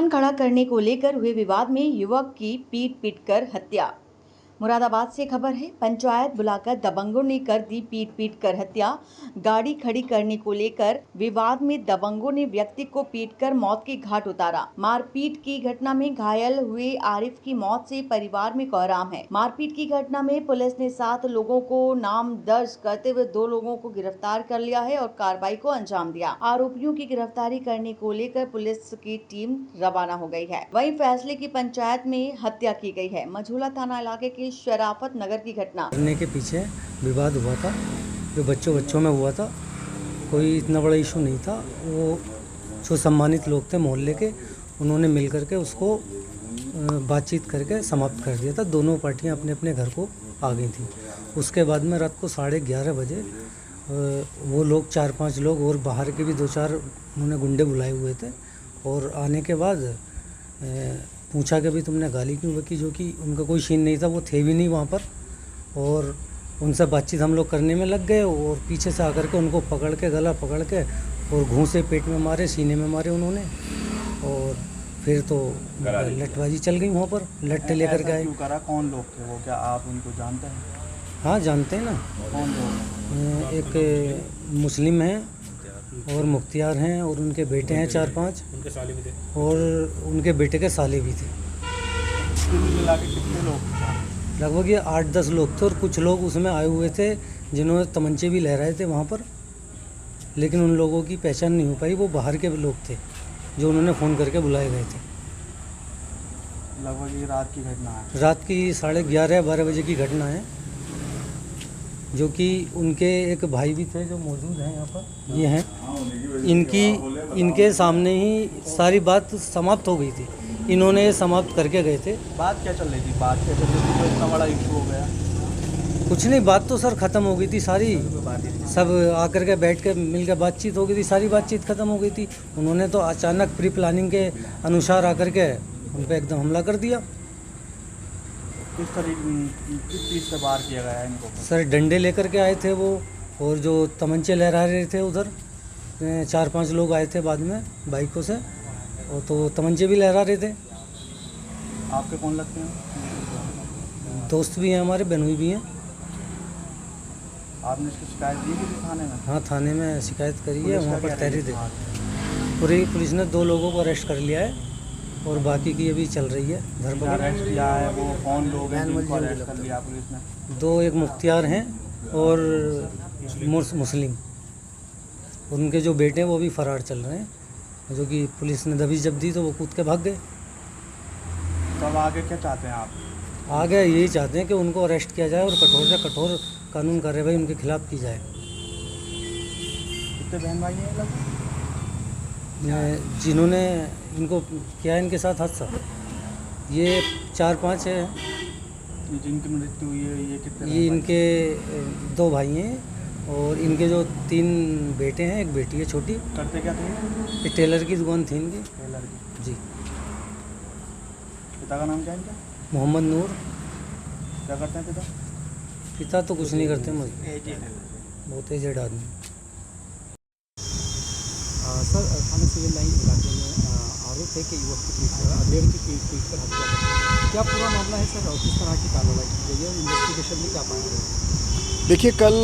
मकान खड़ा करने को लेकर हुए विवाद में युवक की पीट पीटकर हत्या। मुरादाबाद से खबर है। पंचायत बुलाकर दबंगों ने कर दी पीट कर हत्या। गाड़ी खड़ी करने को लेकर विवाद में दबंगों ने व्यक्ति को पीटकर मौत के घाट उतारा। मारपीट की घटना में घायल हुए आरिफ की मौत से परिवार में कोहराम है। मारपीट की घटना में पुलिस ने 7 लोगों को नाम दर्ज करते हुए 2 लोगों को गिरफ्तार कर लिया है और कार्रवाई को अंजाम दिया। आरोपियों की गिरफ्तारी करने को लेकर पुलिस की टीम रवाना हो गई है। वहीं फैसले की पंचायत में हत्या की गई है। मझूला थाना इलाके के शराफत नगर की घटना करने के पीछे विवाद हुआ था, जो बच्चों में हुआ था। कोई इतना बड़ा इशू नहीं था। वो जो सम्मानित लोग थे मोहल्ले के, उन्होंने मिल करके उसको बातचीत करके समाप्त कर दिया था। दोनों पार्टियां अपने अपने घर को आ गई थी। उसके बाद में रात को 11:30 बजे वो लोग 4-5 लोग और बाहर के भी 2-4 उन्होंने गुंडे बुलाए हुए थे। और आने के बाद पूछा कि भाई तुमने गाली क्यों बकी, जो कि उनका कोई सीन नहीं था, वो थे भी नहीं वहाँ पर। और उनसे बातचीत हम लोग करने में लग गए और पीछे से आकर के उनको पकड़ के गला पकड़ के और घूंसे पेट में मारे, सीने में मारे उन्होंने। और फिर तो लठबाजी चल गई वहाँ पर, लट्ठे लेकर के आए। कौन लोग थे वो, क्या आप उनको जानते हैं? हाँ जानते हैं ना। कौन लोग? एक मुस्लिम हैं और मुख्तियार हैं और उनके बेटे हैं 4-5, उनके साले भी थे और उनके बेटे के साले भी थे। मिला के कितने लोग थे? लगभग ये 8-10 लोग थे और कुछ लोग उसमें आए हुए थे जिन्होंने तमंचे भी लहराए थे वहाँ पर, लेकिन उन लोगों की पहचान नहीं हो पाई। वो बाहर के लोग थे जो उन्होंने फ़ोन करके बुलाए गए थे। लगभग ये रात की घटना है। रात की 11:30-12 बजे की घटना है, जो कि उनके एक भाई भी थे जो मौजूद हैं यहाँ पर, ये हैं। इनके सामने ही सारी बात समाप्त हो गई थी। इन्होंने समाप्त करके गए थे। बात क्या चल रही थी? तो इतना बड़ा इशू हो गया? कुछ नहीं, बात तो सर ख़त्म हो गई थी सारी। सब आकर के बैठ के मिल के बातचीत हो गई थी, सारी बातचीत ख़त्म हो गई थी। उन्होंने तो अचानक प्री प्लानिंग के अनुसार आकर के उन पर एकदम हमला कर दिया। किस चीज़ से वार किया गया इनको? सर डंडे लेकर के आए थे वो, और जो तमंचे लहरा रहे थे उधर 4-5 लोग आए थे बाद में बाइकों से, और तो तमंचे भी लहरा रहे थे। आपके कौन लगते हैं? दोस्त भी हैं हमारे, बहनोई भी हैं। आपने इसकी शिकायत दी थी थाने में? हाँ, थाने में शिकायत करी है। वहाँ पर तहरीर दे पूरी पुलिस ने 2 लोगों को अरेस्ट कर लिया है और बाकी की अभी चल रही है धरपकड़। अरेस्ट किया है वो कौन लोग हैं जिनको अरेस्ट कर लिया पुलिस ने? 2, एक मुख्तियार हैं और मुस्लिम। उनके जो बेटे हैं वो भी फरार चल रहे हैं, जो कि पुलिस ने दबिश जब दी तो वो कूद के भाग गए। तो अब आगे क्या चाहते हैं आप? आगे यही चाहते हैं कि उनको अरेस्ट किया जाए और कठोर से कठोर कानून कार्रवाई उनके खिलाफ की जाए। कितने बहन भाई हैं लोग जिन्होंने इनको किया है इनके साथ हादसा? ये 4-5 है। जिनकी मृत्यु हुई है ये कितने? ये इनके 2 भाई हैं और इनके जो 3 बेटे हैं, एक बेटी है छोटी। करते क्या थे? ये टेलर की दुकान थी इनकी। टेलर की? जी। पिता का नाम क्या है इनका? मोहम्मद नूर। क्या करते हैं पिता? पिता तो कुछ नहीं करते, बहुत एजेड आदमी। सर, थाना सिविल लाइन इलाके में आरोप है कि युवक की अधेड़ की पीट कर हत्या कर, क्या पूरा मामला है सर, और किस तरह की कार्रवाई की गई है? इन्वेस्टिगेशन में क्या पाया गया? देखिए, कल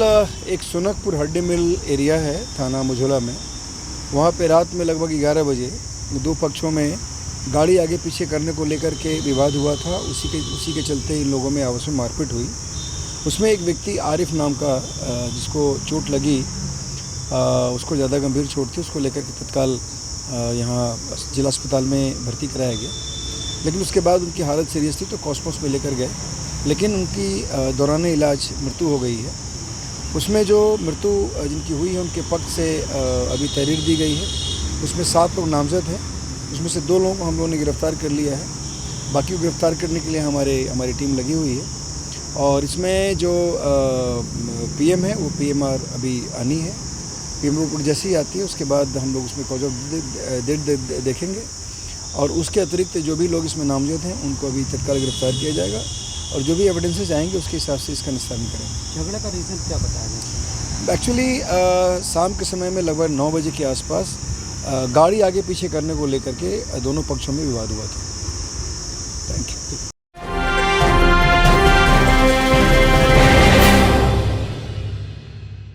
एक सोनकपुर हड्डी मिल एरिया है थाना मझोला में, वहाँ पे रात में लगभग 11 बजे 2 पक्षों में गाड़ी आगे पीछे करने को लेकर के विवाद हुआ था। उसी के चलते इन लोगों में आपस में मारपीट हुई। उसमें एक व्यक्ति आरिफ नाम का, जिसको चोट लगी, उसको ज़्यादा गंभीर चोट थी, उसको लेकर के तत्काल यहाँ जिला अस्पताल में भर्ती कराया गया। लेकिन उसके बाद उनकी हालत सीरियस थी तो कॉस्मोस में लेकर गए, लेकिन उनकी दौरान इलाज मृत्यु हो गई है। उसमें जो मृत्यु जिनकी हुई है उनके पक्ष से अभी तहरीर दी गई है। उसमें 7 लोग नामजद हैं, उसमें से 2 लोगों को हम लोगों ने गिरफ़्तार कर लिया है। बाकी को गिरफ़्तार करने के लिए हमारी टीम लगी हुई है। और इसमें जो पीएम है वो पीएमआर अभी आनी है। पीएम रिपोर्ट जैसे ही आती है उसके बाद हम लोग उसमें कॉज ऑफ डेट देखेंगे, और उसके अतिरिक्त जो भी लोग इसमें नामजद हैं उनको अभी तत्काल गिरफ्तार किया जाएगा, और जो भी एविडेंसेस आएंगे उसके हिसाब से इसका निस्तारण करेंगे। झगड़े का रीज़न क्या बताया गया? एक्चुअली शाम के समय में लगभग 9 बजे के आसपास गाड़ी आगे पीछे करने को लेकर के दोनों पक्षों में विवाद हुआ था। Thank you.